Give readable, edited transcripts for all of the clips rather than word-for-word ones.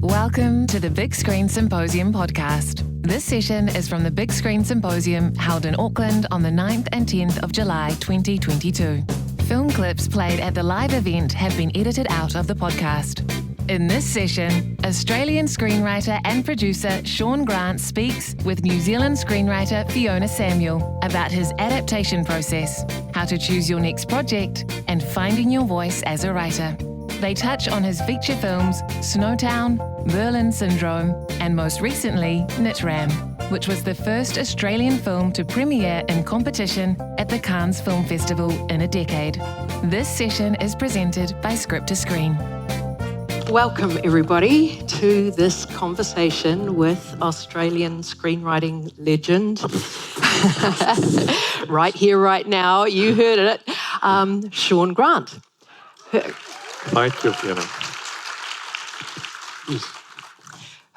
Welcome to the Big Screen Symposium podcast. This session is from the Big Screen Symposium held in Auckland on the 9th and 10th of July 2022. Film clips played at the live event have been edited out of the podcast. In this session, Australian screenwriter and producer Shaun Grant speaks with New Zealand screenwriter Fiona Samuel about his adaptation process, how to choose your next project, and finding your voice as a writer. They touch on his feature films Snowtown, Berlin Syndrome, and most recently, Nitram, which was the first Australian film to premiere in competition at the Cannes Film Festival in a decade. This session is presented by Script to Screen. Welcome everybody to this conversation with Australian screenwriting legend. Right here, right now, you heard it, Shaun Grant. Thank you, Fiona.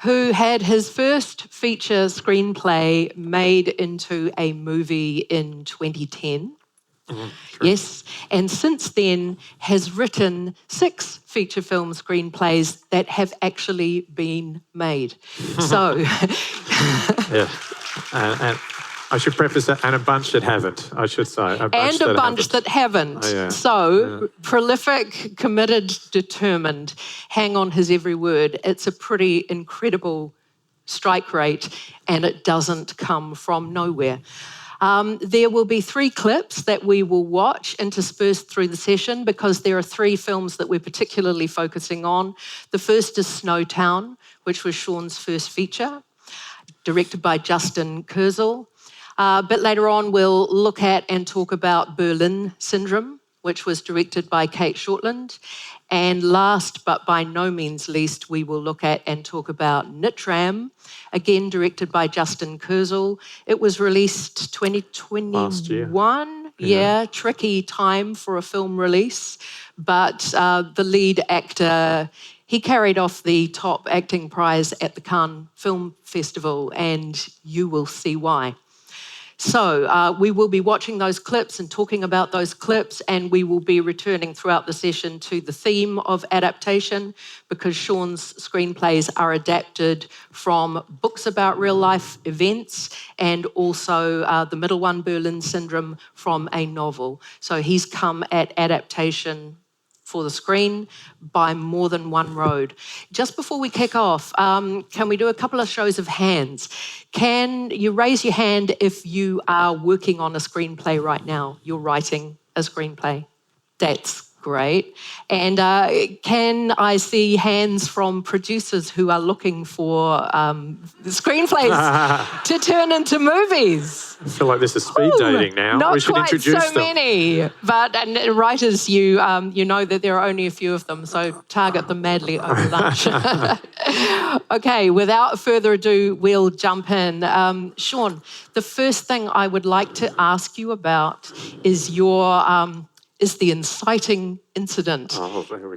Who had his first feature screenplay made into a movie in 2010. Yes, and since then has written 6 feature film screenplays that have actually been made. So, yeah, and I should preface that, and a bunch that haven't, I should say. A bunch that haven't. Oh, yeah. Prolific, committed, determined, hang on his every word. It's a pretty incredible strike rate, and it doesn't come from nowhere. There will be 3 clips that we will watch interspersed through the session because there are 3 films that we're particularly focusing on. The first is Snowtown, which was Shaun's first feature, directed by Justin Kurzel. A bit later on, we'll look at and talk about Berlin Syndrome, which was directed by Kate Shortland. And last, but by no means least, we will look at and talk about Nitram, again directed by Justin Kurzel. It was released 2021. Last year. Yeah, tricky time for a film release. But the lead actor, he carried off the top acting prize at the Cannes Film Festival, and you will see why. So we will be watching those clips and talking about those clips, and we will be returning throughout the session to the theme of adaptation because Shaun's screenplays are adapted from books about real-life events and also the middle one, Berlin Syndrome, from a novel. So he's come at adaptation for the screen by more than one road. Just before we kick off, can we do a couple of shows of hands? Can you raise your hand if you are working on a screenplay right now? You're writing a screenplay. That's great. And can I see hands from producers who are looking for screenplays to turn into movies? I feel like this is speed dating now. Not we should quite introduce so them. many, but and writers, you know that there are only a few of them, so target them madly over lunch. Okay, without further ado, we'll jump in. Shaun, the first thing I would like to ask you about is the inciting incident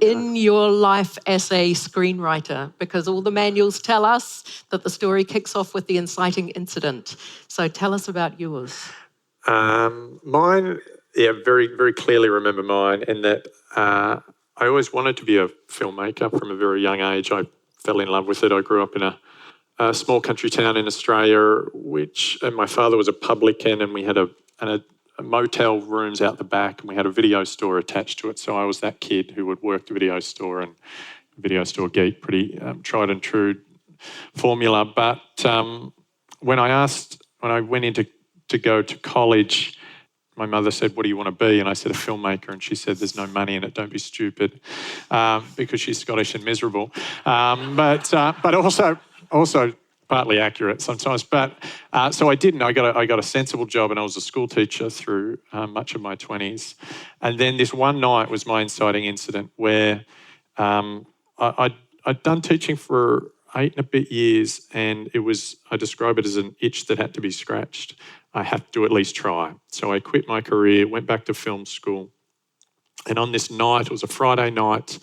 in your life as a screenwriter, because all the manuals tell us that the story kicks off with the inciting incident. So tell us about yours. Mine, very, very clearly remember mine, in that I always wanted to be a filmmaker from a very young age. I fell in love with it. I grew up in a small country town in Australia, and my father was a publican, and we had a motel rooms out the back, and we had a video store attached to it. So I was that kid who would work the video store and video store geek, pretty tried and true formula. But when I went in to go to college, my mother said, "What do you want to be?" And I said, "A filmmaker." And she said, "There's no money in it. Don't be stupid," because she's Scottish and miserable. But also partly accurate sometimes, but so I didn't. I got a sensible job, and I was a school teacher through much of my 20s. And then this one night was my inciting incident where I'd done teaching for 8 and a bit years, and I describe it as an itch that had to be scratched. I had to at least try. So I quit my career, went back to film school, and on this night, it was a Friday night,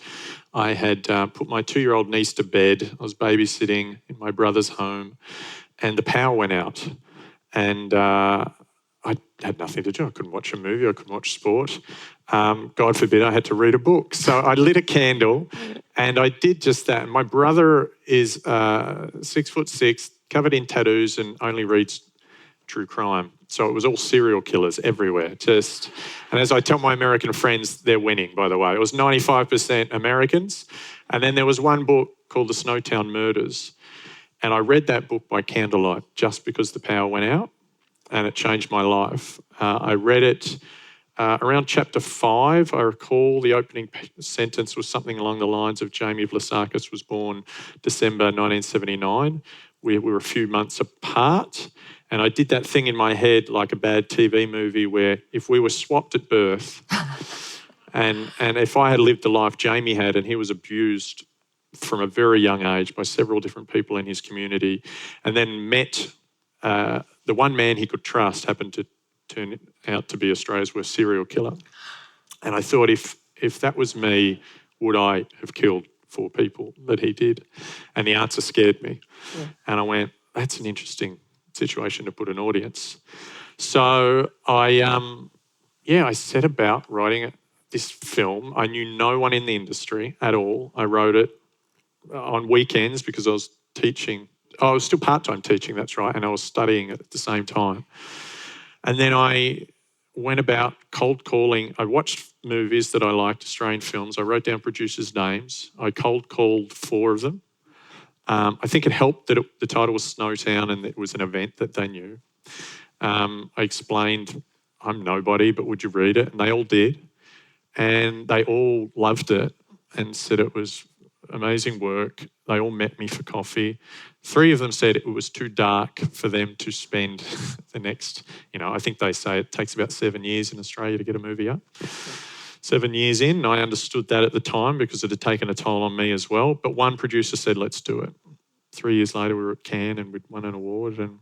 I had put my 2-year-old niece to bed. I was babysitting in my brother's home, and the power went out. And I had nothing to do. I couldn't watch a movie. I couldn't watch sport. God forbid I had to read a book. So I lit a candle and I did just that. My brother is 6'6", covered in tattoos and only reads true crime. So it was all serial killers everywhere. And as I tell my American friends, they're winning, by the way. It was 95% Americans. And then there was one book called The Snowtown Murders. And I read that book by candlelight just because the power went out, and it changed my life. I read it around chapter 5. I recall the opening sentence was something along the lines of Jamie Vlasakis was born December 1979. We were a few months apart. And I did that thing in my head like a bad TV movie where if we were swapped at birth and if I had lived the life Jamie had and he was abused from a very young age by several different people in his community and then met the one man he could trust happened to turn out to be Australia's worst serial killer. And I thought if that was me, would I have killed 4 people that he did? And the answer scared me. Yeah. And I went, that's an interesting situation to put an audience. So I set about writing this film. I knew no one in the industry at all. I wrote it on weekends because I was teaching. I was still part-time teaching, that's right, and I was studying at the same time. And then I went about cold calling. I watched movies that I liked, Australian films. I wrote down producers' names. I cold called 4 of them. I think it helped that the title was Snowtown and it was an event that they knew. I explained, I'm nobody, but would you read it? And they all did. And they all loved it and said it was amazing work. They all met me for coffee. 3 of them said it was too dark for them to spend the next, I think they say it takes about 7 years in Australia to get a movie up. 7 years in, I understood that at the time because it had taken a toll on me as well. But one producer said, let's do it. 3 years later, we were at Cannes and we'd won an award. And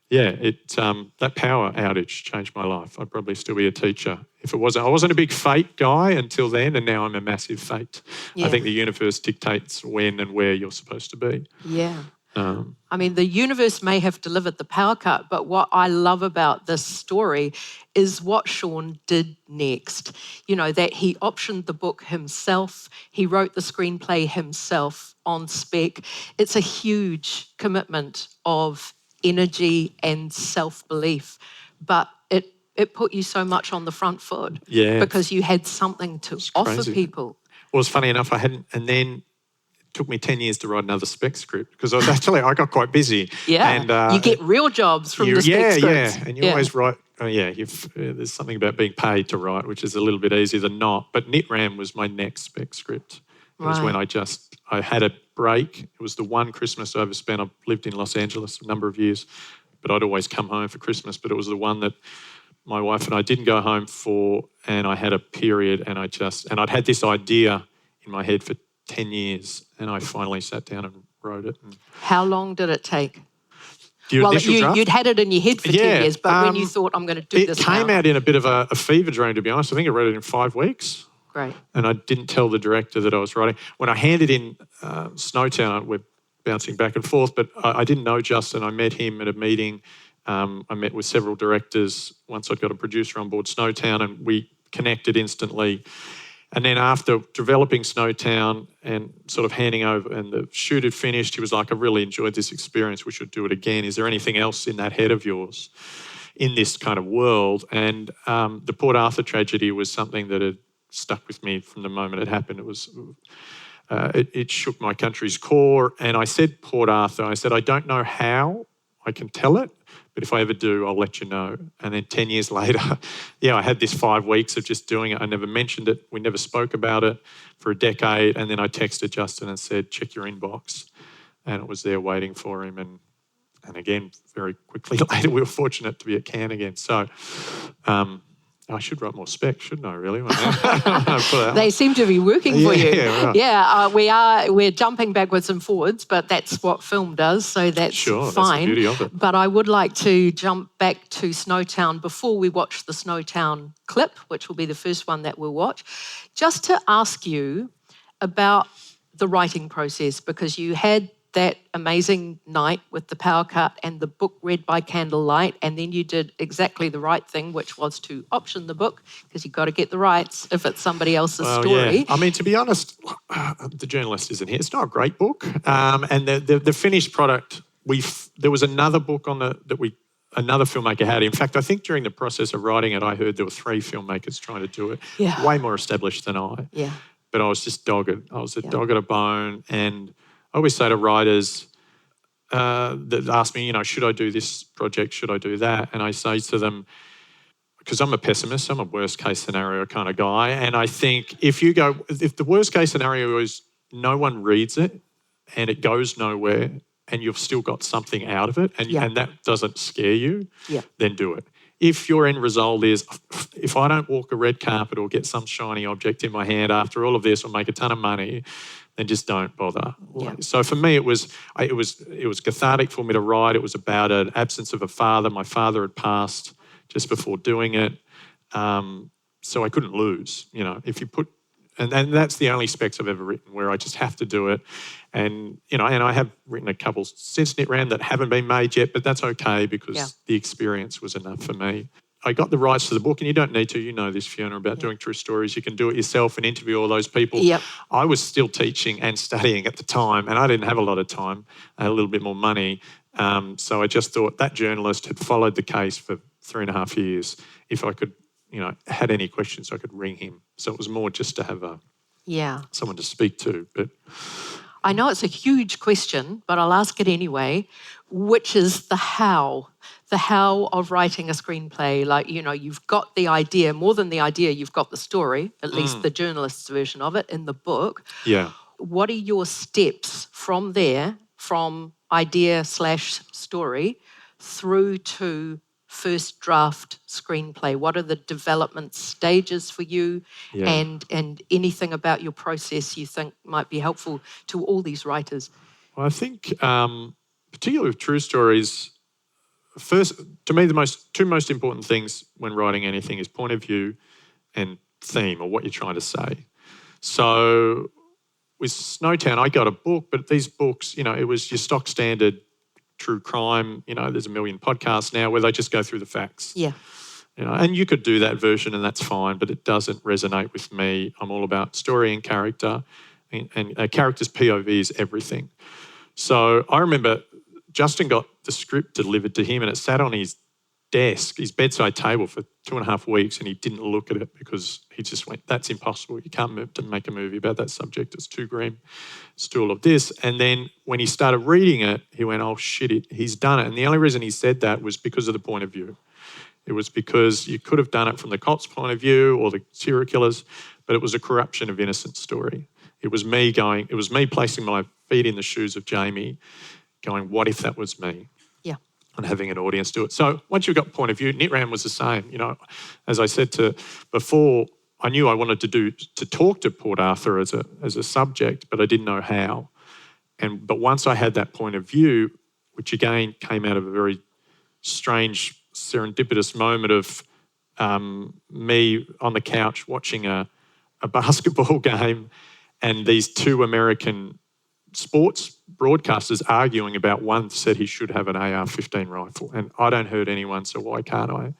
yeah, that power outage changed my life. I'd probably still be a teacher if it wasn't. I wasn't a big fate guy until then, and now I'm a massive fate. Yeah. I think the universe dictates when and where you're supposed to be. Yeah. The universe may have delivered the power cut, but what I love about this story is what Shaun did next. That he optioned the book himself. He wrote the screenplay himself on spec. It's a huge commitment of energy and self-belief, but it put you so much on the front foot because you had something to offer people. Well, it's funny enough, I hadn't, and then took me 10 years to write another spec script because I got quite busy. Yeah, and you get real jobs from the spec scripts. Yeah, and you always write, there's something about being paid to write, which is a little bit easier than not. But Nitram was my next spec script. It was when I had a break. It was the one Christmas I overspent. I've lived in Los Angeles a number of years, but I'd always come home for Christmas. But it was the one that my wife and I didn't go home for, and I had a period, and I'd had this idea in my head for 10 years, and I finally sat down and wrote it. How long did it take? You'd had it in your head for 10 years, but when you thought, I'm going to do this It came out in a bit of a fever dream, to be honest. I think I wrote it in 5 weeks. Great. And I didn't tell the director that I was writing. When I handed in Snowtown, we're bouncing back and forth, but I didn't know Justin. I met him at a meeting. I met with several directors once I'd got a producer on board Snowtown, and we connected instantly. And then after developing Snowtown and sort of handing over and the shoot had finished, he was like, I really enjoyed this experience. We should do it again. Is there anything else in that head of yours in this kind of world? And the Port Arthur tragedy was something that had stuck with me from the moment it happened. It was, it shook my country's core. And I said Port Arthur, I said, I don't know how I can tell it, but if I ever do, I'll let you know. And then 10 years later, I had this 5 weeks of just doing it. I never mentioned it. We never spoke about it for a decade. And then I texted Justin and said, check your inbox. And it was there waiting for him. And again, very quickly later, we were fortunate to be at Cannes again. So I should write more specs, shouldn't I, really? They seem to be working for you. Right. Yeah, we're jumping backwards and forwards, but that's what film does, so that's fine. That's the beauty of it. But I would like to jump back to Snowtown before we watch the Snowtown clip, which will be the first one that we'll watch, just to ask you about the writing process, because you had that amazing night with the power cut and the book read by candlelight, and then you did exactly the right thing, which was to option the book, because you've got to get the rights if it's somebody else's story. Yeah. I mean, to be honest, the journalist isn't here. It's not a great book. And the finished product, there was another book on another filmmaker had. In fact, I think during the process of writing it, I heard there were 3 filmmakers trying to do it, way more established than I. Yeah. But I was just dogged. I was a dog at a bone. And I always say to writers that ask me, should I do this project? Should I do that? And I say to them, because I'm a pessimist, I'm a worst case scenario kind of guy. And I think if the worst case scenario is no one reads it and it goes nowhere and you've still got something out of it and that doesn't scare you, then do it. If your end result is, if I don't walk a red carpet or get some shiny object in my hand after all of this or make a ton of money, then just don't bother. Yeah. So for me, it was cathartic for me to write. It was about an absence of a father. My father had passed just before doing it. So I couldn't lose, if you put, and that's the only specs I've ever written where I just have to do it. And, and I have written a couple since Nitram that haven't been made yet, but that's okay because the experience was enough for me. I got the rights to the book, and you don't need to, this, Fiona, about doing true stories. You can do it yourself and interview all those people. Yep. I was still teaching and studying at the time, and I didn't have a lot of time, a little bit more money. So I just thought that journalist had followed the case for 3.5 years. If I could, had any questions, I could ring him. So it was more just to have someone to speak to. But I know it's a huge question, but I'll ask it anyway, which is the how of writing a screenplay. Like, you've got the idea, more than the idea, you've got the story, at least the journalist's version of it in the book. Yeah. What are your steps from there, from idea/story through to first draft screenplay? What are the development stages for you, and anything about your process you think might be helpful to all these writers? Well, I think particularly with true stories, first, to me, the two most important things when writing anything is point of view and theme, or what you're trying to say. So with Snowtown, I got a book, but these books, it was your stock standard true crime. There's a million podcasts now where they just go through the facts. Yeah. And you could do that version and that's fine, but it doesn't resonate with me. I'm all about story and character, and a character's POV is everything. So I remember Justin got the script delivered to him and it sat on his desk, his bedside table for 2.5 weeks, and he didn't look at it because he just went, that's impossible. You can't make a movie about that subject. It's too grim. It's too all of this. And then when he started reading it, he went, oh shit, he's done it. And the only reason he said that was because of the point of view. It was because you could have done it from the cops' point of view or the serial killers, but it was a corruption of innocent story. It was me placing my feet in the shoes of Jamie, going, what if that was me? And having an audience do it. So once you've got point of view, Nitram was the same. As I said before, I knew I wanted to talk to Port Arthur as a subject, but I didn't know how. But once I had that point of view, which again came out of a very strange, serendipitous moment of me on the couch watching a basketball game and these 2 American sports broadcasters arguing about, one said he should have an AR-15 rifle, and I don't hurt anyone, so why can't I?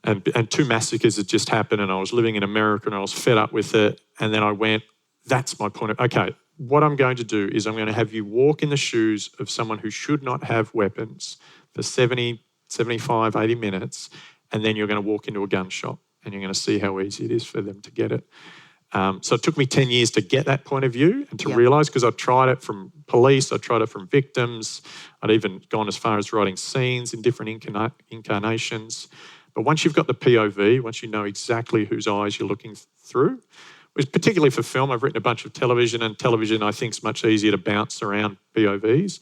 And 2 massacres had just happened, and I was living in America and I was fed up with it. And then I went, that's my point of, okay, what I'm going to do is I'm going to have you walk in the shoes of someone who should not have weapons for 70, 75, 80 minutes, and then you're going to walk into a gun shop and you're going to see how easy it is for them to get it. So it took me 10 years to get that point of view and to realise, because I tried it from police, I tried it from victims, I'd even gone as far as writing scenes in different incarnations. But once you've got the POV, once you know exactly whose eyes you're looking through, which particularly for film, I've written a bunch of television, and television I think is much easier to bounce around POVs.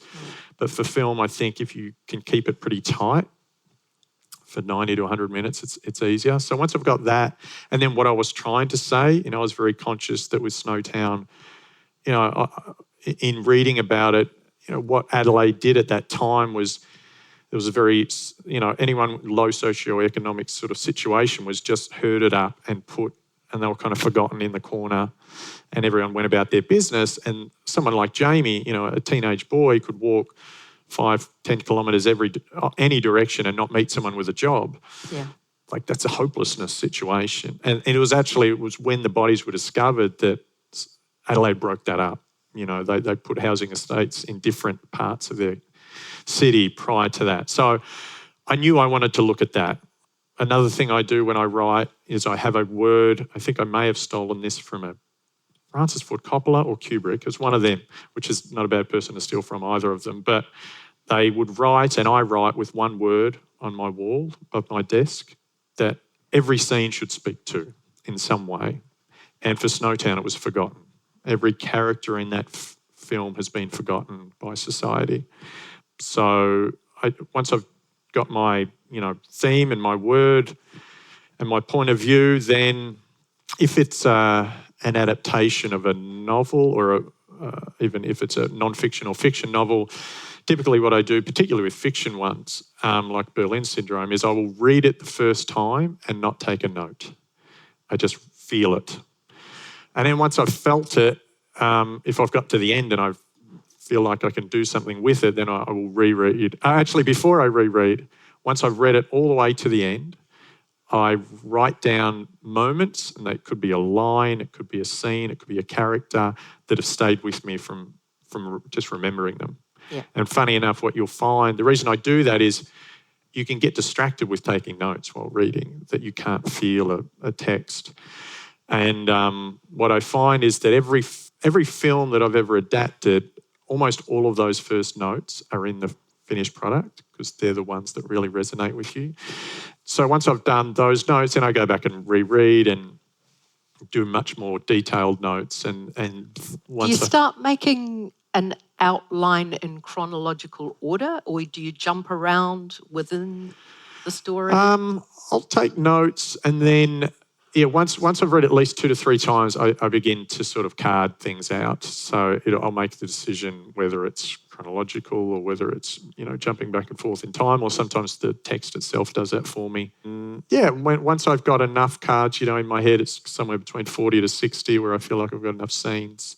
But for film, I think if you can keep it pretty tight, for 90 to 100 minutes, it's easier. So once I've got that, and then what I was trying to say, I was very conscious that with Snowtown, in reading about it, what Adelaide did at that time was, there was a very, anyone with low socioeconomic sort of situation was just herded up and put and they were kind of forgotten in the corner, and everyone went about their business. And someone like Jamie, a teenage boy, could walk 5-10 kilometres any direction and not meet someone with a job. Yeah. Like, that's a hopelessness situation. And it was when the bodies were discovered that Adelaide broke that up. They put housing estates in different parts of their city prior to that. So I knew I wanted to look at that. Another thing I do when I write is I have a word. I think I may have stolen this from a Francis Ford Coppola or Kubrick. It's one of them, which is not a bad person to steal from either of them. But they would write, and I write with one word on my wall above my desk that every scene should speak to in some way. And for Snowtown, it was forgotten. Every character in that film has been forgotten by society. So once I've got my theme and my word and my point of view, then if it's an adaptation of a novel or even if it's a non-fiction or fiction novel, typically what I do, particularly with fiction ones, like Berlin Syndrome, is I will read it the first time and not take a note. I just feel it. And then once I've felt it, if I've got to the end and I feel like I can do something with it, then I will reread. Actually, before I reread, once I've read it all the way to the end, I write down moments, and that could be a line, it could be a scene, it could be a character that have stayed with me from just remembering them. Yeah. And funny enough, what you'll find, the reason I do that is you can get distracted with taking notes while reading, that you can't feel a text. And what I find is that every film that I've ever adapted, almost all of those first notes are in the finished product because they're the ones that really resonate with you. So once I've done those notes, then I go back and reread and do much more detailed notes. And once do you start making an outline in chronological order, or do you jump around within the story? I'll take notes, and then once I've read at least 2 to 3 times, I begin to sort of card things out. So I'll make the decision whether it's chronological or whether it's jumping back and forth in time, or sometimes the text itself does that for me. Once I've got enough cards, in my head, it's somewhere between 40 to 60 where I feel like I've got enough scenes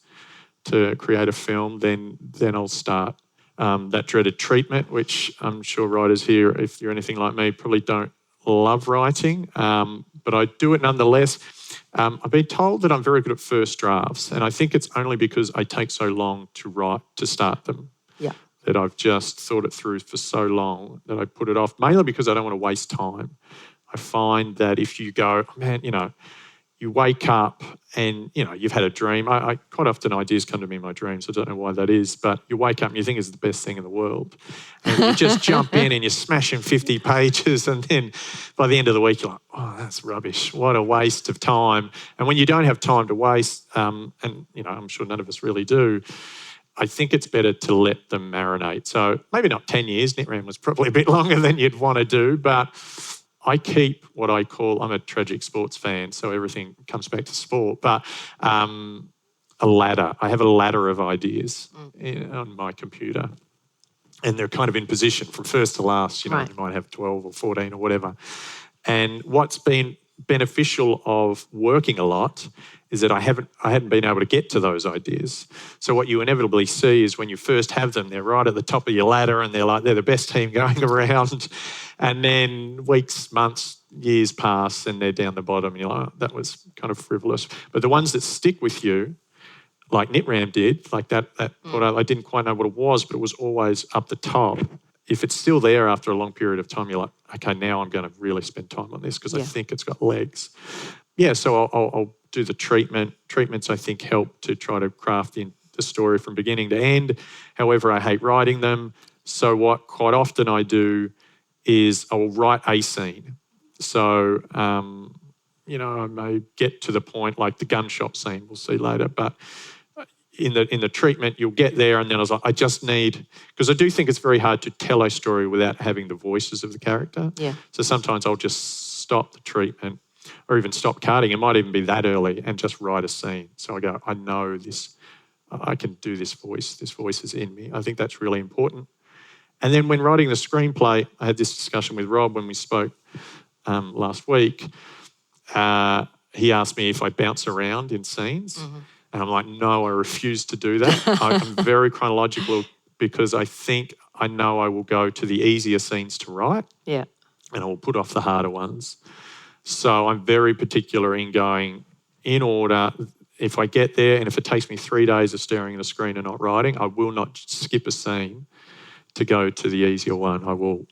to create a film. Then I'll start that dreaded treatment, which I'm sure writers here, if you're anything like me, probably don't love writing, but I do it nonetheless. I've been told that I'm very good at first drafts, and I think it's only because I take so long to start them. Yeah. That I've just thought it through for so long that I put it off, mainly because I don't want to waste time. I find that if you go, man, you wake up and, you've had a dream. I quite often ideas come to me in my dreams. I don't know why that is, but you wake up and you think it's the best thing in the world. And you just jump in and you're smashing 50 pages. And then by the end of the week, you're like, oh, that's rubbish. What a waste of time. And when you don't have time to waste, and, I'm sure none of us really do, I think it's better to let them marinate. So maybe not 10 years. Nitram was probably a bit longer than you'd want to do, but I keep what I call, I'm a tragic sports fan, so everything comes back to sport, but a ladder. I have a ladder of ideas on my computer, and they're kind of in position from first to last. Right. You might have 12 or 14 or whatever. And what's been beneficial of working a lot is that I hadn't been able to get to those ideas. So what you inevitably see is when you first have them, they're right at the top of your ladder and they're the best team going around. And then weeks, months, years pass and they're down the bottom and you're like, oh, that was kind of frivolous. But the ones that stick with you, like Nitram did, like that what I didn't quite know what it was, but it was always up the top. If it's still there after a long period of time, you're like, okay, now I'm going to really spend time on this because I think it's got legs. Yeah, so I'll do the treatment. Treatments, I think, help to try to craft the story from beginning to end. However, I hate writing them. So what quite often I do is I will write a scene. So, I may get to the point like the gun shop scene, we'll see later, but in the treatment, you'll get there and then I was like, I just need, because I do think it's very hard to tell a story without having the voices of the character. Yeah. So sometimes I'll just stop the treatment or even stop carding. It might even be that early and just write a scene. So I go, I know this, I can do this voice is in me. I think that's really important. And then when writing the screenplay, I had this discussion with Rob when we spoke last week. he asked me if I bounce around in scenes. And I'm like, no, I refuse to do that. I'm very chronological because I know I will go to the easier scenes to write. Yeah. And I will put off the harder ones. So I'm very particular in going in order. If I get there and if it takes me 3 days of staring at a screen and not writing, I will not skip a scene to go to the easier one. I will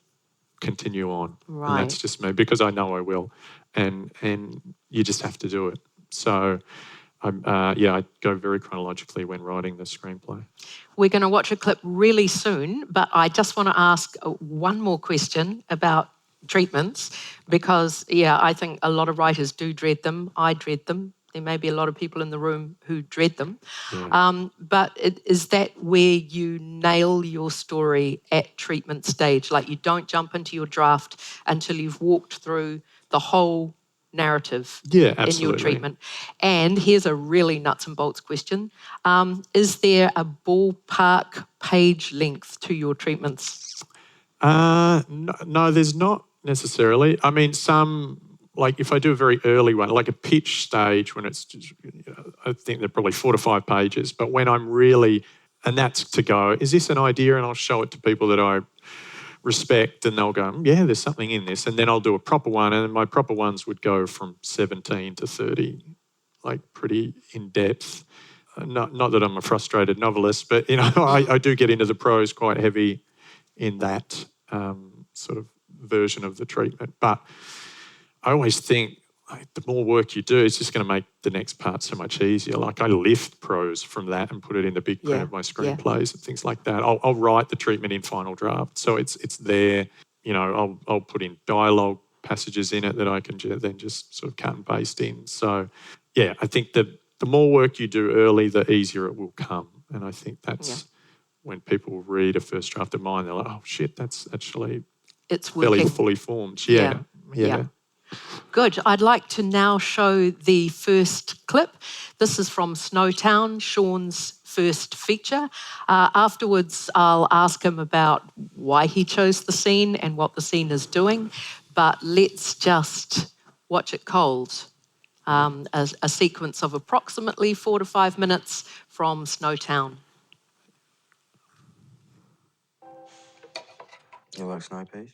continue on. Right. And that's just me because I know I will. And you just have to do it. So I go very chronologically when writing the screenplay. We're going to watch a clip really soon, but I just want to ask one more question about treatments because, I think a lot of writers do dread them. I dread them. There may be a lot of people in the room who dread them. Yeah. But is that where you nail your story at treatment stage? Like you don't jump into your draft until you've walked through the whole narrative in your treatment. And here's a really nuts and bolts question. Is there a ballpark page length to your treatments? No, there's not necessarily. I mean, like if I do a very early one, like a pitch stage when it's just, I think they're probably 4 to 5 pages. But when I'm really, and that's to go, is this an idea? And I'll show it to people that I respect and they'll go, yeah, there's something in this. And then I'll do a proper one. And my proper ones would go from 17 to 30, like pretty in depth. Not that I'm a frustrated novelist, but, I do get into the prose quite heavy in that sort of version of the treatment. But I always think the more work you do, it's just going to make the next part so much easier. Like I lift prose from that and put it in the big print of my screenplays and things like that. I'll write the treatment in final draft, so it's there. I'll put in dialogue passages in it that I can then just sort of cut and paste in. So I think that the more work you do early, the easier it will come. And I think that's when people read a first draft of mine, they're like, oh shit, that's actually fairly fully formed. Yeah. Good. I'd like to now show the first clip. This is from Snowtown, Shaun's first feature. Afterwards, I'll ask him about why he chose the scene and what the scene is doing. But let's just watch it cold. A sequence of approximately 4 to 5 minutes from Snowtown. You like snow peas?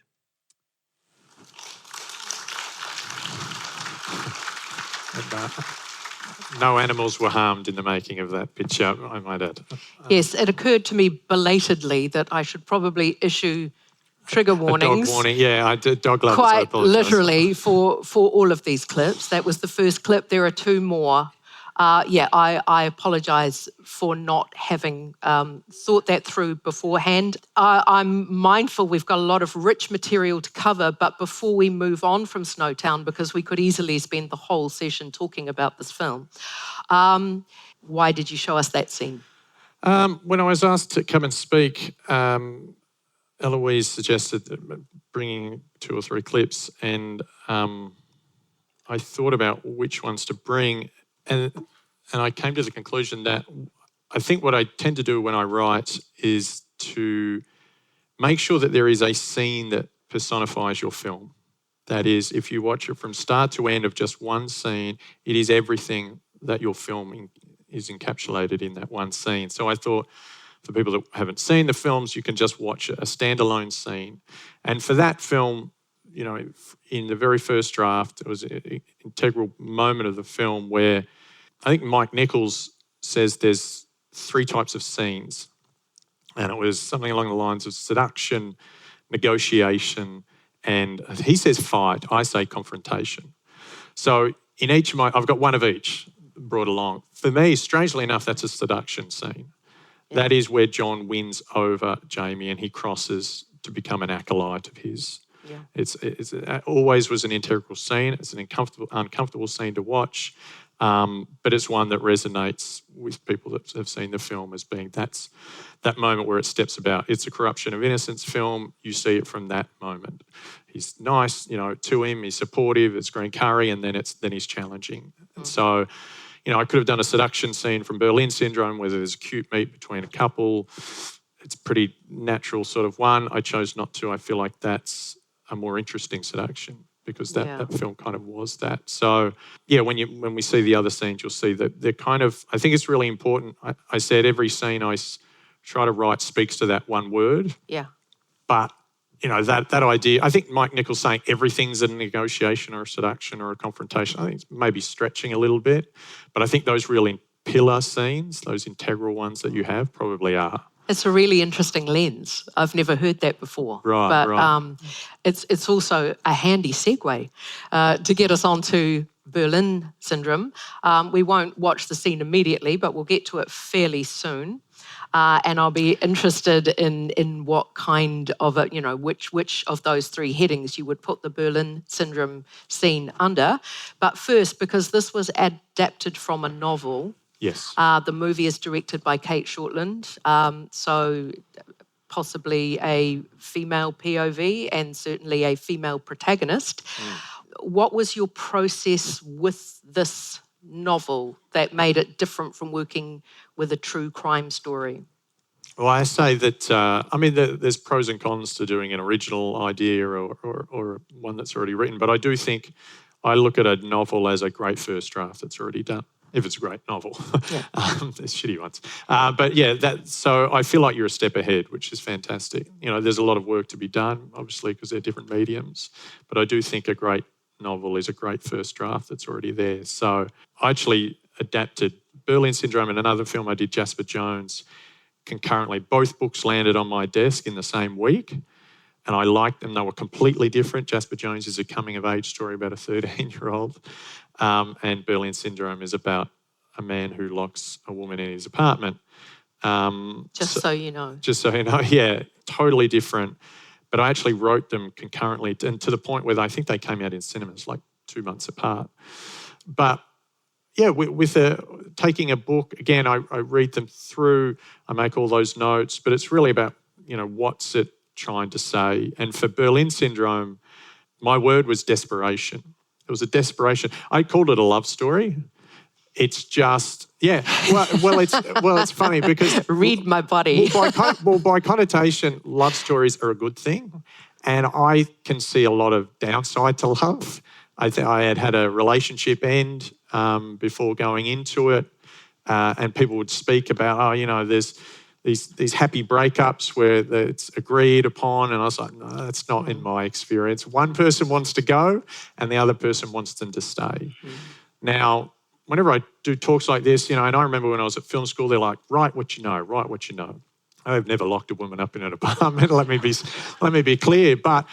No animals were harmed in the making of that picture, I might add. Yes, it occurred to me belatedly that I should probably issue trigger warnings. A dog warning, I did. Dog lovers, quite I apologise. literally for all of these clips. That was the first clip. There are 2 more. I apologise for not having thought that through beforehand. I'm mindful we've got a lot of rich material to cover, but before we move on from Snowtown, because we could easily spend the whole session talking about this film, why did you show us that scene? When I was asked to come and speak, Eloise suggested bringing 2 or 3 clips, and I thought about which ones to bring. And I came to the conclusion that I think what I tend to do when I write is to make sure that there is a scene that personifies your film. That is, if you watch it from start to end of just one scene, it is everything that your film is encapsulated in that one scene. So I thought for people that haven't seen the films, you can just watch a standalone scene. And for that film, in the very first draft, it was an integral moment of the film where I think Mike Nichols says there's 3 types of scenes. And it was something along the lines of seduction, negotiation, and he says fight, I say confrontation. So in each of I've got one of each brought along. For me, strangely enough, that's a seduction scene. Yeah. That is where John wins over Jamie and he crosses to become an acolyte of his. Yeah. It always was an integral scene. It's an uncomfortable scene to watch, but it's one that resonates with people that have seen the film as being that's that moment where it steps about. It's a corruption of innocence film. You see it from that moment. He's nice, to him. He's supportive. It's green curry, and then he's challenging. And so, I could have done a seduction scene from Berlin Syndrome where there's a cute meet between a couple. It's a pretty natural sort of one. I chose not to. I feel like that's a more interesting seduction. because that film kind of was that. So when we see the other scenes, you'll see that they're kind of, I think it's really important. I said every scene I try to write speaks to that one word. Yeah. But that idea, I think Mike Nichols saying everything's a negotiation or a seduction or a confrontation, I think it's maybe stretching a little bit. But I think those really pillar scenes, those integral ones that you have, probably are. It's a really interesting lens. I've never heard that before. Right. It's also a handy segue to get us onto Berlin Syndrome. We won't watch the scene immediately, but we'll get to it fairly soon. And I'll be interested in what kind of which of those three headings you would put the Berlin Syndrome scene under. But first, because this was adapted from a novel. Yes. The movie is directed by Kate Shortland, so possibly a female POV and certainly a female protagonist. What was your process with this novel that made it different from working with a true crime story? Well, I say that, there's pros and cons to doing an original idea or one that's already written, but I do think I look at a novel as a great first draft that's already done. If it's a great novel. Yeah. There's shitty ones. So I feel like you're a step ahead, which is fantastic. There's a lot of work to be done, obviously, because they're different mediums. But I do think a great novel is a great first draft that's already there. So I actually adapted Berlin Syndrome and another film I did, Jasper Jones, concurrently. Both books landed on my desk in the same week. And I liked them. They were completely different. Jasper Jones is a coming-of-age story about a 13-year-old. And Berlin Syndrome is about a man who locks a woman in his apartment. Just so you know. Just so you know, yeah, totally different. But I actually wrote them concurrently, and to the point where I think they came out in cinemas like 2 months apart. But yeah, with taking a book, again, I read them through, I make all those notes, but it's really about, what's it trying to say. And for Berlin Syndrome, my word was desperation. It was a desperation. I called it a love story. It's just, it's funny because... Read my body. By connotation, love stories are a good thing. And I can see a lot of downside to love. I had a relationship end before going into it. And people would speak about, there's these happy breakups where it's agreed upon, and I was like, no, that's not in my experience. One person wants to go and the other person wants them to stay. Now, whenever I do talks like this, and I remember when I was at film school, they're like, write what you know. I've never locked a woman up in an apartment, let me be clear, but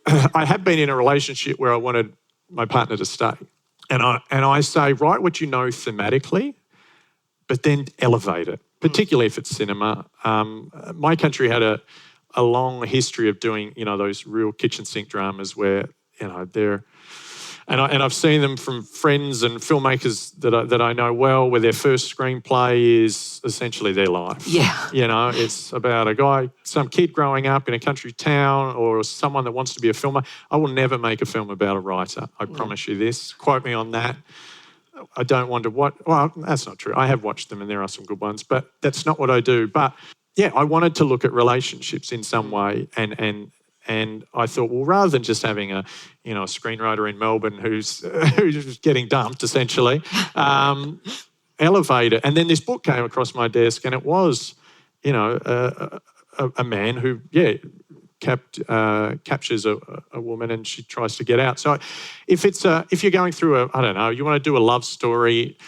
I have been in a relationship where I wanted my partner to stay. And I say, write what you know thematically, but then elevate it. Particularly if it's cinema. My country had a long history of doing, those real kitchen sink dramas where, they're, and I've seen them from friends and filmmakers that I know well, where their first screenplay is essentially their life. Yeah. It's about some kid growing up in a country town or someone that wants to be a filmer. I will never make a film about a writer. I promise you this. Quote me on that. I don't want to watch... Well, that's not true. I have watched them and there are some good ones, but that's not what I do. But, yeah, I wanted to look at relationships in some way and I thought, well, rather than just having a screenwriter in Melbourne who's getting dumped, essentially, elevate it. And then this book came across my desk and it was, a man who, captures a woman and she tries to get out. So if you're going through you want to do a love story,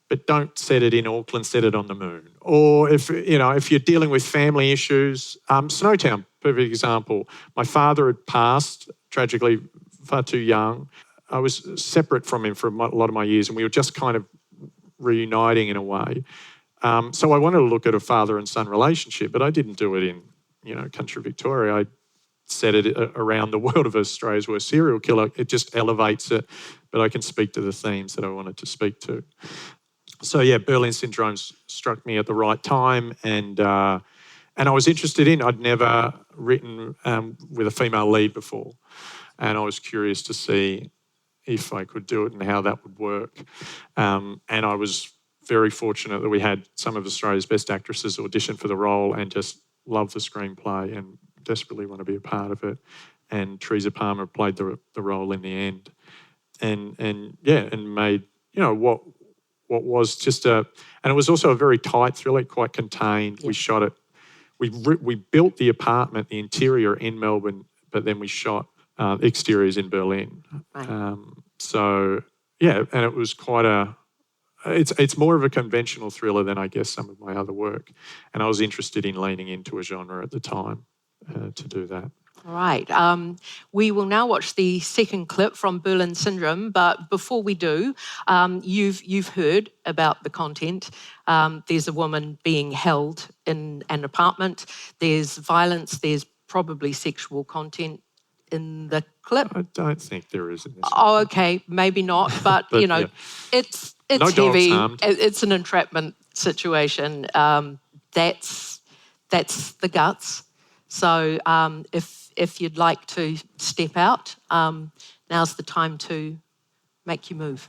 but don't set it in Auckland, set it on the moon. Or if you're dealing with family issues, Snowtown, perfect example. My father had passed, tragically, far too young. I was separate from him for a lot of my years and we were just kind of reuniting in a way. So I wanted to look at a father and son relationship, but I didn't do it in, country Victoria. I set it around the world of Australia's worst serial killer. It just elevates it, but I can speak to the themes that I wanted to speak to. So yeah, Berlin Syndrome struck me at the right time, and I was interested in. I'd never written with a female lead before, and I was curious to see if I could do it and how that would work. And I was very fortunate that we had some of Australia's best actresses audition for the role and just love the screenplay and desperately want to be a part of it. and Teresa Palmer played the role in the end, and made what was just and it was also a very tight thriller, quite contained. Yeah. We shot it. We built the apartment, the interior in Melbourne, but then we shot exteriors in Berlin. Right. And it was quite it's more of a conventional thriller than I guess some of my other work. And I was interested in leaning into a genre at the time to do that. All right. We will now watch the second clip from Berlin Syndrome, but before we do, you've heard about the content. There's a woman being held in an apartment. There's violence. There's probably sexual content in the clip. I don't think there is in this. Oh, okay, maybe not, but yeah. it's No heavy. dogs harmed. It's an entrapment situation. That's the guts. So if you'd like to step out, now's the time to make you move.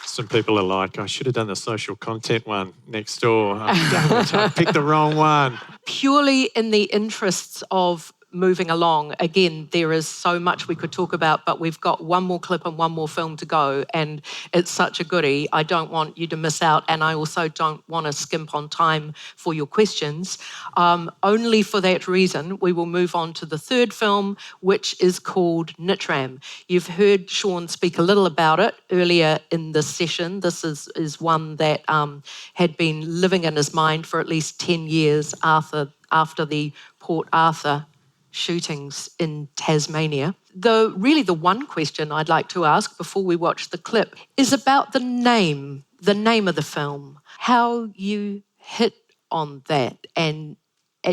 Some people are like, I should have done the social content one next door. I picked the wrong one. Purely in the interests of moving along, again, there is so much we could talk about, but we've got one more clip and one more film to go, and it's such a goodie. I don't want you to miss out, and I also don't want to skimp on time for your questions. Only for that reason, we will move on to the third film, which is called Nitram. You've heard Shaun speak a little about it earlier in this session. This is one that had been living in his mind for at least 10 years after the Port Arthur shootings in Tasmania. The one question I'd like to ask before we watch the clip is about the name of the film, how you hit on that, and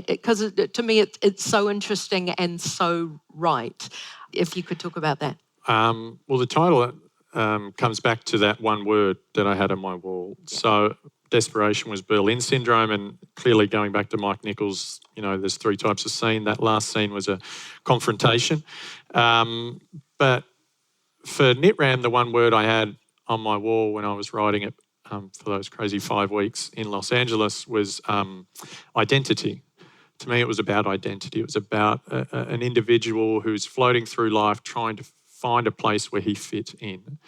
because to me it's so interesting and so right. If you could talk about that. Well, the title comes back to that one word that I had on my wall. So Desperation was Berlin Syndrome, and clearly going back to Mike Nichols, there's three types of scene. That last scene was a confrontation. But for Nitram, the one word I had on my wall when I was writing it for those crazy 5 weeks in Los Angeles was identity. To me, it was about identity. It was about an individual who's floating through life trying to find a place where he fit in.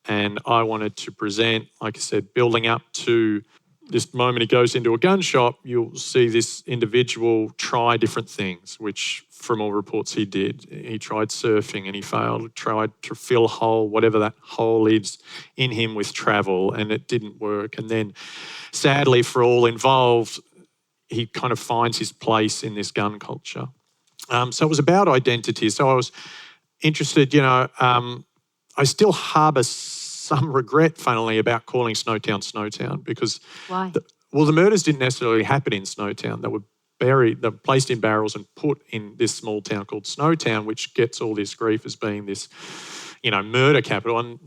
And I wanted to present, like I said, building up to this moment he goes into a gun shop, you'll see this individual try different things, which from all reports he did. He tried surfing and he failed, tried to fill a hole, whatever that hole is in him with travel, and it didn't work. And then sadly for all involved, he kind of finds his place in this gun culture. So it was about identity. So I was interested, I still harbour some regret, funnily, about calling Snowtown, because Why? The murders didn't necessarily happen in Snowtown. They were placed in barrels and put in this small town called Snowtown, which gets all this grief as being this, murder capital. And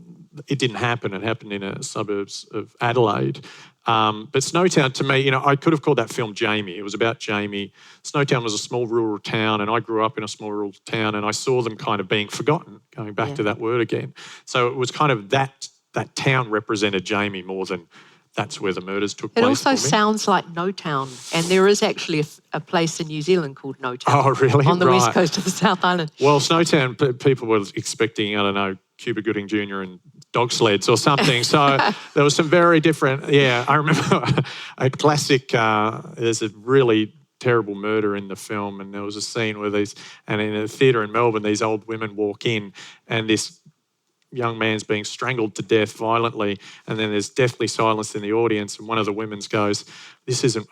it didn't happen. It happened in a suburbs of Adelaide. But Snowtown, to me, I could have called that film Jamie. It was about Jamie. Snowtown was a small rural town, and I grew up in a small rural town, and I saw them kind of being forgotten, going back to that word again. So it was kind of that town represented Jamie more than that's where the murders took place. It also sounds like No Town, and there is actually a place in New Zealand called No Town. Oh, really? On the west coast of the South Island. Well, Snowtown, people were expecting, I don't know, Cuba Gooding Jr. and dog sleds or something. So there was some very different, I remember a classic, there's a really terrible murder in the film, and there was a scene where and in a theatre in Melbourne, these old women walk in and this young man's being strangled to death violently, and then there's deathly silence in the audience, and one of the women's goes, this isn't,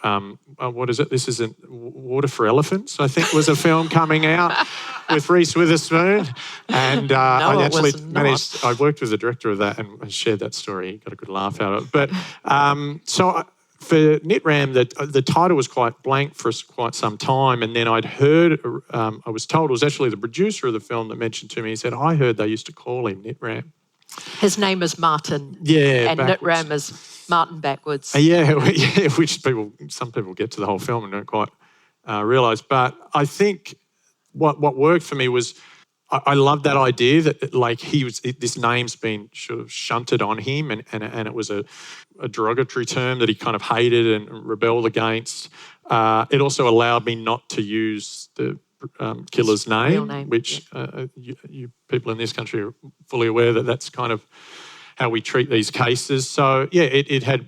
what is it? This isn't Water for Elephants, I think was a film coming out with Reese Witherspoon. And I actually I worked with the director of that and shared that story. He got a good laugh out of it. But for Nitram, the title was quite blank for quite some time, and then I'd heard, I was told, it was actually the producer of the film that mentioned to me, he said, I heard they used to call him Nitram. His name is Martin. Yeah, and backwards. Nitram is Martin backwards. Which some people get to the whole film and don't quite realise. But I think what worked for me was I love that idea that like this name's been sort of shunted on him, and it was a derogatory term that he kind of hated and rebelled against. It also allowed me not to use the killer's real name, which you people in this country are fully aware that that's kind of how we treat these cases. So yeah, it had,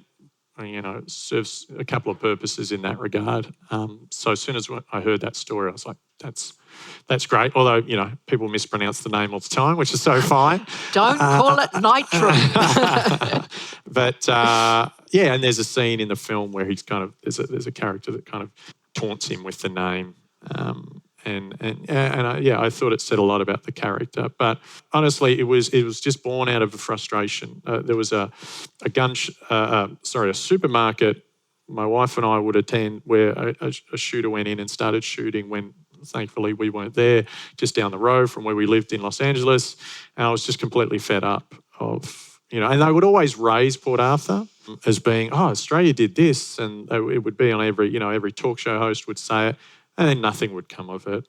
serves a couple of purposes in that regard. So as soon as I heard that story, I was like, that's great. Although, people mispronounce the name all the time, which is so fine. Don't call it Nitram. But and there's a scene in the film where he's kind of, there's a character that kind of taunts him with the name. I thought it said a lot about the character. But honestly, it was just born out of a frustration. There was a supermarket my wife and I would attend where a shooter went in and started shooting when thankfully we weren't there, just down the road from where we lived in Los Angeles. And I was just completely fed up of, and they would always raise Port Arthur as being, Australia did this. And it would be on every talk show host would say it, and then nothing would come of it.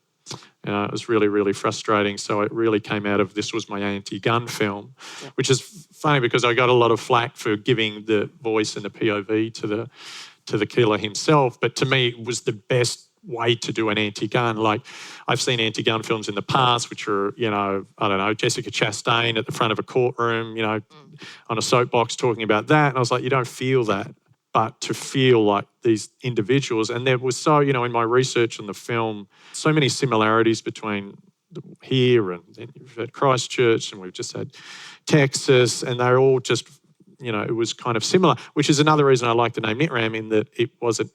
It was really, really frustrating. So it really came out of, this was my anti-gun film, which is funny because I got a lot of flack for giving the voice and the POV to the killer himself. But to me, it was the best way to do an anti-gun. Like, I've seen anti-gun films in the past, which are, Jessica Chastain at the front of a courtroom, on a soapbox talking about that. And I was like, you don't feel that. But to feel like these individuals, and there was so, in my research on the film, so many similarities between here and then you've had Christchurch and we've just had Texas, and they're all just, it was kind of similar, which is another reason I like the name Nitram, in that it wasn't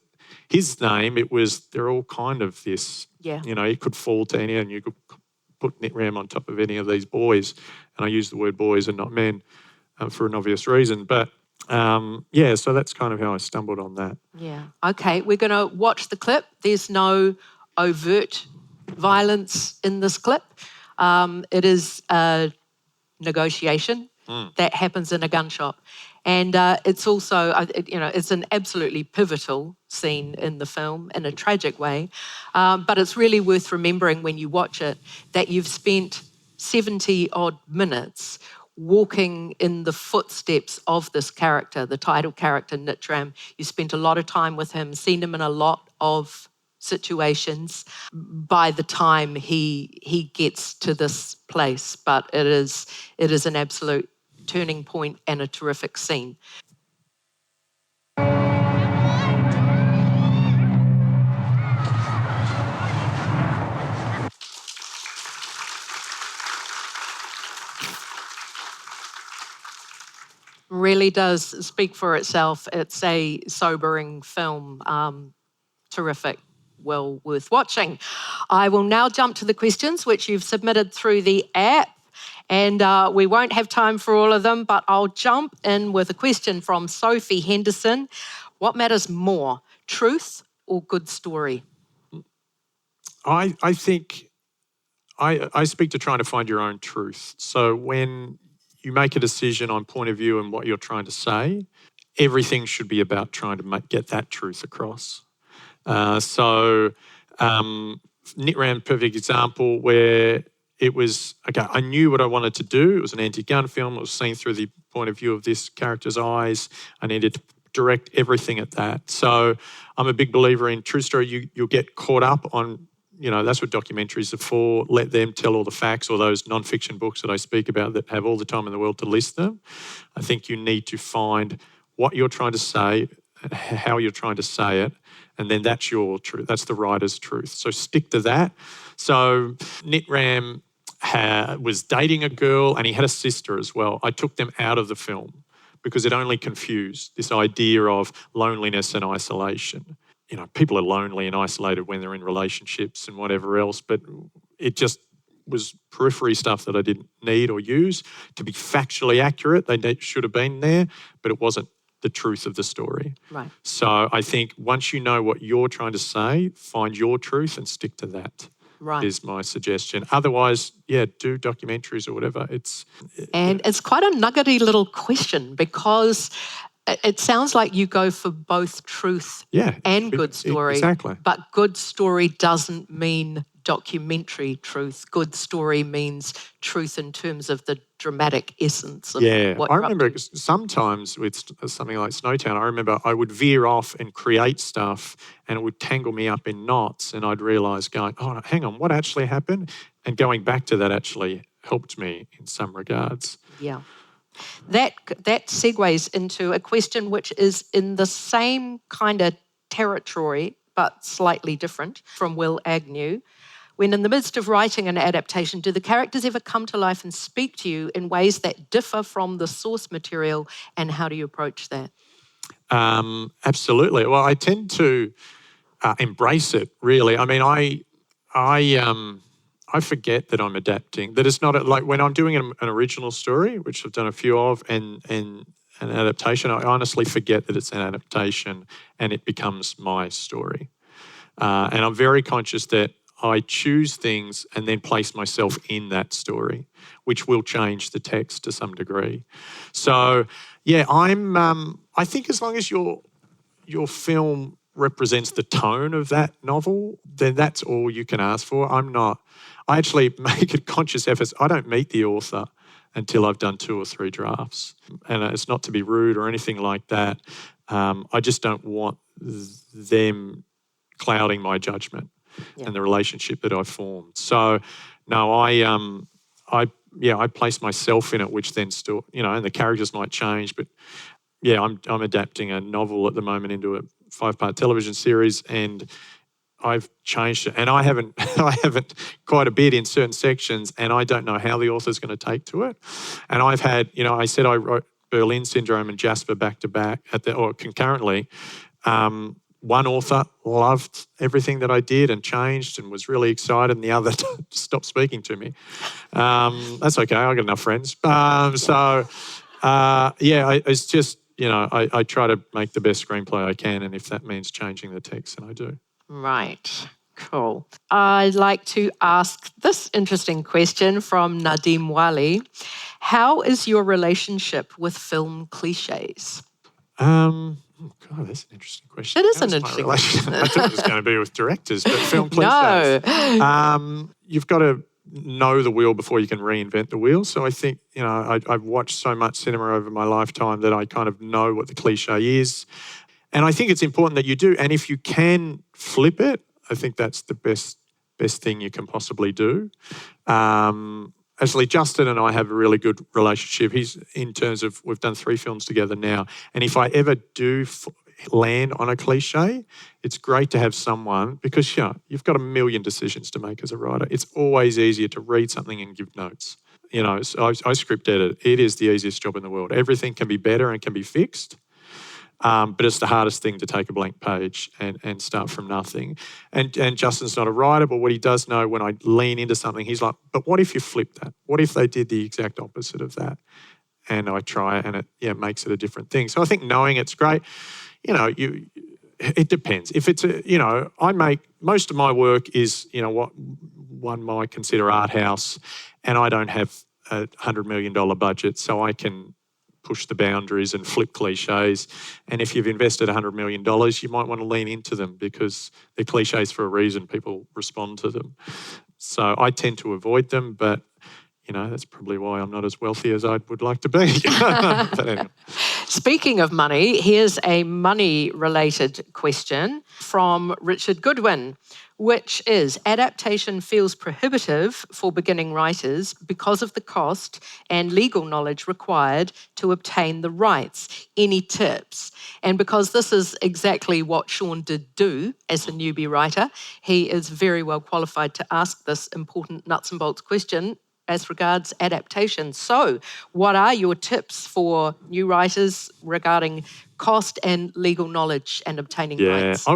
his name, they're all kind of this, it could fall to any, and you could put Nitram on top of any of these boys, and I use the word boys and not men for an obvious reason, but so that's kind of how I stumbled on that. Yeah. Okay, we're going to watch the clip. There's no overt violence in this clip. It is a negotiation that happens in a gun shop. And it's also, it's an absolutely pivotal scene in the film in a tragic way. But it's really worth remembering when you watch it that you've spent 70 odd minutes walking in the footsteps of this character, the title character, Nitram. You spent a lot of time with him, seen him in a lot of situations by the time he gets to this place. But it is an absolute turning point and a terrific scene. Really does speak for itself. It's a sobering film, terrific, well worth watching. I will now jump to the questions which you've submitted through the app, and we won't have time for all of them, but I'll jump in with a question from Sophie Henderson. What matters more, truth or good story? I think I speak to trying to find your own truth. So when you make a decision on point of view and what you're trying to say, everything should be about trying to get that truth across. Nitram, perfect example where it was, okay, I knew what I wanted to do. It was an anti-gun film. It was seen through the point of view of this character's eyes. I needed to direct everything at that. So I'm a big believer in true story. You'll get caught up on, that's what documentaries are for. Let them tell all the facts, or those non-fiction books that I speak about that have all the time in the world to list them. I think you need to find what you're trying to say, how you're trying to say it, and then that's your truth. That's the writer's truth. So stick to that. So Nitram was dating a girl, and he had a sister as well. I took them out of the film because it only confused this idea of loneliness and isolation. People are lonely and isolated when they're in relationships and whatever else, but it just was periphery stuff that I didn't need or use. To be factually accurate, they should have been there, but it wasn't the truth of the story. Right. So I think once you know what you're trying to say, find your truth and stick to that. Right. Is my suggestion. Otherwise, do documentaries or whatever. It's quite a nuggety little question, because it sounds like you go for both truth and good story. Exactly. But good story doesn't mean documentary truth. Good story means truth in terms of the dramatic essence of what I you're up remember to. sometimes with something like Snowtown, I remember I would veer off and create stuff and it would tangle me up in knots, and I'd realise going, oh, hang on, what actually happened? And going back to that actually helped me in some regards. Yeah. That segues into a question which is in the same kind of territory, but slightly different, from Will Agnew. When in the midst of writing an adaptation, do the characters ever come to life and speak to you in ways that differ from the source material, and how do you approach that? Absolutely. Well, I tend to embrace it, really. I mean, I forget that I'm adapting. That it's not like when I'm doing an original story, which I've done a few of, and an adaptation, I honestly forget that it's an adaptation and it becomes my story. And I'm very conscious that I choose things and then place myself in that story, which will change the text to some degree. So, yeah, I think as long as your film represents the tone of that novel, then that's all you can ask for. I actually make a conscious effort. I don't meet the author until I've done 2 or 3 drafts. And it's not to be rude or anything like that. I just don't want them clouding my judgment and the relationship that I've formed. So, no, I place myself in it, which then still, and the characters might change, but yeah, I'm adapting a novel at the moment into a 5-part television series, and I've changed it, and I haven't quite a bit in certain sections, and I don't know how the author's going to take to it. And I've had, I said I wrote Berlin Syndrome and Jasper back to back or concurrently. One author loved everything that I did and changed and was really excited, and the other stopped speaking to me. That's okay. I got enough friends. It's just, I try to make the best screenplay I can, and if that means changing the text, then I do. Right. Cool. I'd like to ask this interesting question from Nadim Wali. How is your relationship with film cliches? Oh God, that's an interesting question. It is an interesting question. I thought it was going to be with directors, but film cliches. No. You've got to know the wheel before you can reinvent the wheel. So I think, I've watched so much cinema over my lifetime that I kind of know what the cliche is. And I think it's important that you do. And if you can flip it, I think that's the best thing you can possibly do. Actually, Justin and I have a really good relationship. He's in terms of we've done 3 films together now. And if I ever do land on a cliche, it's great to have someone because, you've got a million decisions to make as a writer. It's always easier to read something and give notes. So I script edit. It is the easiest job in the world. Everything can be better and can be fixed. But it's the hardest thing to take a blank page and start from nothing. And Justin's not a writer, but what he does know when I lean into something, he's like, but what if you flipped that? What if they did the exact opposite of that? And I try, and it makes it a different thing. So I think knowing it's great. It depends. If it's I make most of my work is what one might consider art house, and I don't have a $100 million budget, so I can push the boundaries and flip cliches. And if you've invested $100 million, you might want to lean into them because they're cliches for a reason. People respond to them. So I tend to avoid them, but that's probably why I'm not as wealthy as I would like to be. But anyway. Speaking of money, here's a money-related question from Richard Goodwin, which is, adaptation feels prohibitive for beginning writers because of the cost and legal knowledge required to obtain the rights. Any tips? And because this is exactly what Shaun did do as a newbie writer, he is very well qualified to ask this important nuts and bolts question as regards adaptation. So, what are your tips for new writers regarding cost and legal knowledge and obtaining rights?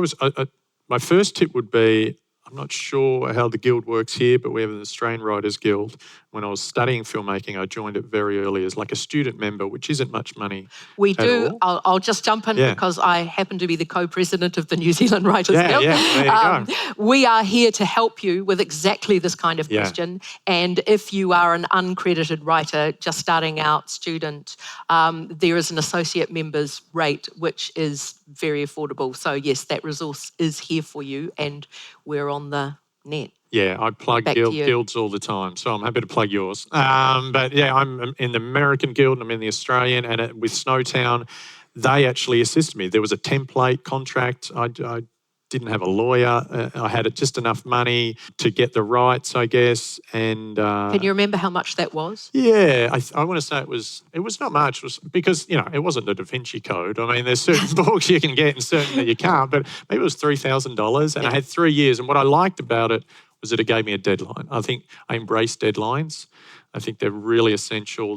My first tip would be, I'm not sure how the guild works here, but we have an Australian Writers Guild. When I was studying filmmaking, I joined it very early as like a student member, which isn't much money. We do. I'll just jump in because I happen to be the co-president of the New Zealand Writers Guild. There you go. We are here to help you with exactly this kind of question. And if you are an uncredited writer, just starting out, student, there is an associate member's rate, which is very affordable. So yes, that resource is here for you, and we're on the net. Yeah, I plug Back to you. guilds all the time, so I'm happy to plug yours. But yeah, I'm in the American Guild and I'm in the Australian, and with Snowtown, they actually assisted me. There was a template contract. I didn't have a lawyer. I had just enough money to get the rights, I guess. And Can you remember how much that was? yeah, I want to say it was not much. It was because, it wasn't the Da Vinci Code. I mean, there's certain books you can get and certain that you can't, but maybe it was $3,000 and I had 3 years. And what I liked about it was that it gave me a deadline. I think I embrace deadlines. I think they're really essential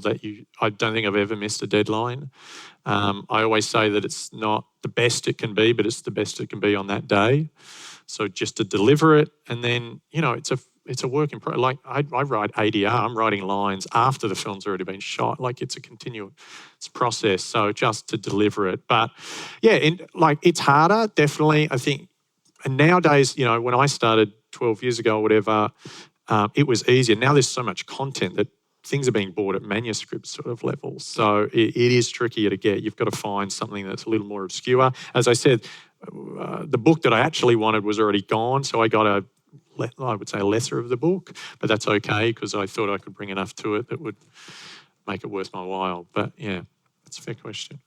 I don't think I've ever missed a deadline. I always say that it's not the best it can be, but it's the best it can be on that day. So just to deliver it, and then, it's a work in progress. Like I write ADR, I'm writing lines after the film's already been shot. Like it's a continuous process. So just to deliver it. But yeah, it's harder, definitely, I think. And nowadays, when I started 12 years ago or whatever, it was easier. Now there's so much content that things are being bought at manuscript sort of levels. So it is trickier to get. You've got to find something that's a little more obscure. As I said, the book that I actually wanted was already gone, so I got I would say a lesser of the book, but that's okay because I thought I could bring enough to it that would make it worth my while. But yeah, that's a fair question.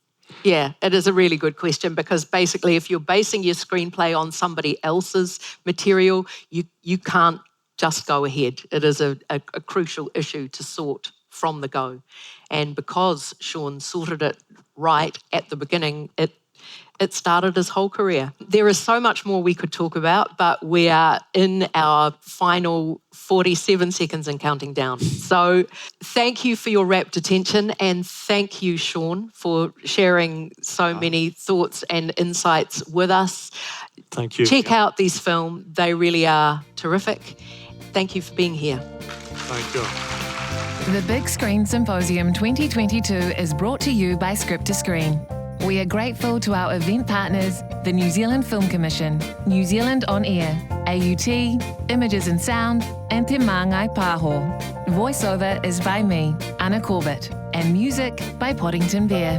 Yeah, it is a really good question because basically if you're basing your screenplay on somebody else's material, you can't just go ahead. It is a crucial issue to sort from the go. And because Shaun sorted it right at the beginning, it started his whole career. There is so much more we could talk about, but we are in our final 47 seconds and counting down. So thank you for your rapt attention, and thank you, Shaun, for sharing so many thoughts and insights with us. Thank you. Check out these films. They really are terrific. Thank you for being here. Thank you. The Big Screen Symposium 2022 is brought to you by Script to Screen. We are grateful to our event partners, the New Zealand Film Commission, New Zealand On Air, AUT, Images and Sound, and Te Māngai Pāho. Voiceover is by me, Anna Corbett, and music by Poddington Bear.